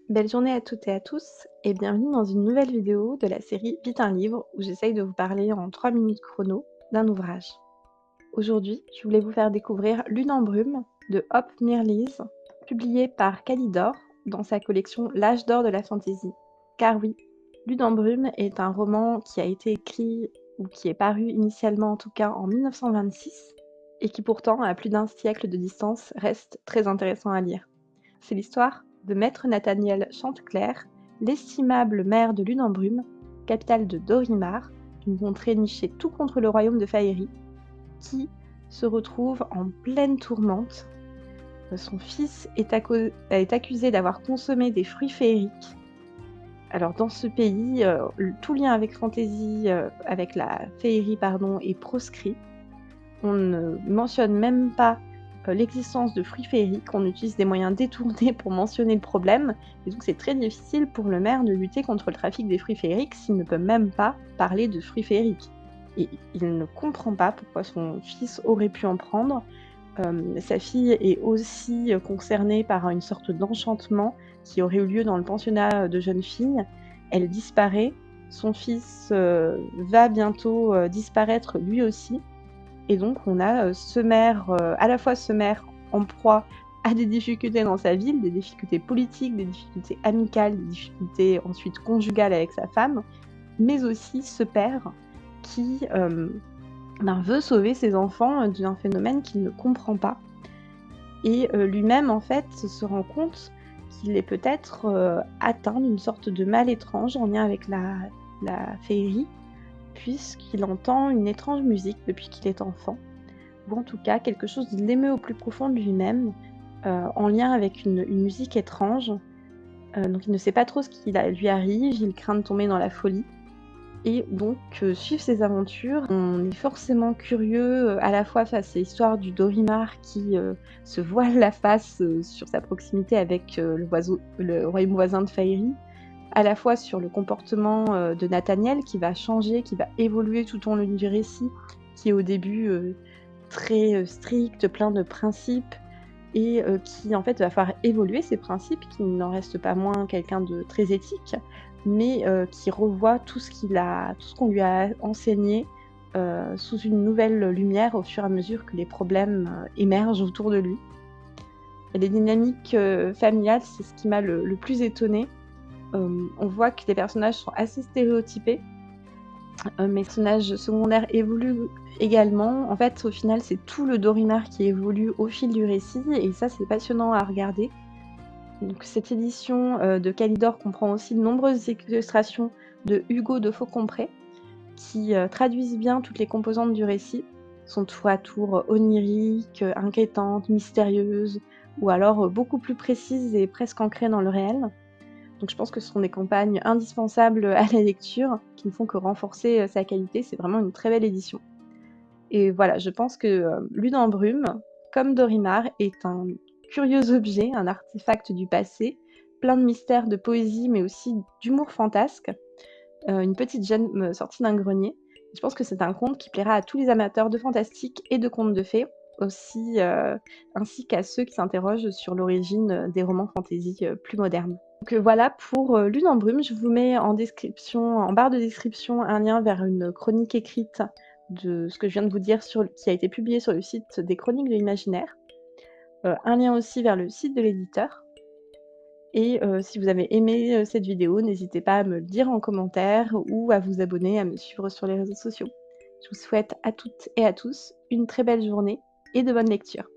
Belle journée à toutes et à tous et bienvenue dans une nouvelle vidéo de la série Vite un livre où j'essaye de vous parler en 3 minutes chrono d'un ouvrage. Aujourd'hui, je voulais vous faire découvrir Lune en brume de Hope Mirrlees, publié par Calidor dans sa collection L'âge d'or de la fantasy. Car oui, Lune en brume est un roman qui a été écrit ou qui est paru initialement en tout cas en 1926 et qui pourtant, à plus d'un siècle de distance, reste très intéressant à lire. C'est l'histoire de Maître Nathaniel Chanteclair, l'estimable maire de Lune en brume, capitale de Dorimar, une contrée nichée tout contre le royaume de Faerie, qui se retrouve en pleine tourmente. Son fils est accusé d'avoir consommé des fruits féeriques. Alors dans ce pays, tout lien avec fantasy, avec la féerie pardon, est proscrit. On ne mentionne même pas l'existence de fruits féeriques, on utilise des moyens détournés pour mentionner le problème, et donc c'est très difficile pour le maire de lutter contre le trafic des fruits féeriques s'il ne peut même pas parler de fruits féeriques. Et il ne comprend pas pourquoi son fils aurait pu en prendre. Sa fille est aussi concernée par une sorte d'enchantement qui aurait eu lieu dans le pensionnat de jeunes filles. Elle disparaît, son fils va bientôt disparaître lui aussi. Et donc on a ce maire, à la fois ce maire en proie à des difficultés dans sa ville, des difficultés politiques, des difficultés amicales, des difficultés ensuite conjugales avec sa femme, mais aussi ce père qui veut sauver ses enfants d'un phénomène qu'il ne comprend pas. Et lui-même en fait se rend compte qu'il est peut-être atteint d'une sorte de mal étrange en lien avec la féerie, puisqu'il entend une étrange musique depuis qu'il est enfant, ou en tout cas quelque chose l'émeut au plus profond de lui-même, en lien avec une musique étrange. Donc il ne sait pas trop ce qui lui arrive, il craint de tomber dans la folie. Et donc suivre ses aventures, on est forcément curieux, à la fois face à l'histoire du Dorimar qui se voile la face sur sa proximité avec le royaume voisin de Faerie, à la fois sur le comportement de Nathaniel qui va changer, qui va évoluer tout au long du récit, qui est au début très strict, plein de principes, et qui en fait va faire évoluer ces principes, qui n'en reste pas moins quelqu'un de très éthique, mais qui revoit tout ce qu'on lui a enseigné sous une nouvelle lumière au fur et à mesure que les problèmes émergent autour de lui. Et les dynamiques familiales, c'est ce qui m'a le plus étonnée. On voit que les personnages sont assez stéréotypés. Mes personnages secondaires évoluent également. En fait, au final, c'est tout le Dorimar qui évolue au fil du récit et ça, c'est passionnant à regarder. Donc cette édition de Calidor comprend aussi de nombreuses illustrations de Hugo de Faucompré qui traduisent bien toutes les composantes du récit. Sont tour à tour oniriques, inquiétantes, mystérieuses ou alors beaucoup plus précises et presque ancrées dans le réel. Donc je pense que ce sont des campagnes indispensables à la lecture, qui ne font que renforcer sa qualité. C'est vraiment une très belle édition. Et voilà, je pense que Lune en brume, comme Dorimar, est un curieux objet, un artefact du passé, plein de mystères, de poésie, mais aussi d'humour fantasque. Une petite gemme sortie d'un grenier. Je pense que c'est un conte qui plaira à tous les amateurs de fantastique et de contes de fées, aussi, ainsi qu'à ceux qui s'interrogent sur l'origine des romans fantasy plus modernes. Donc voilà pour Lune en brume. Je vous mets en description, en barre de description, un lien vers une chronique écrite de ce que je viens de vous dire qui a été publiée sur le site des Chroniques de l'Imaginaire. Un lien aussi vers le site de l'éditeur. Et si vous avez aimé cette vidéo, n'hésitez pas à me le dire en commentaire ou à vous abonner, à me suivre sur les réseaux sociaux. Je vous souhaite à toutes et à tous une très belle journée et de bonnes lectures.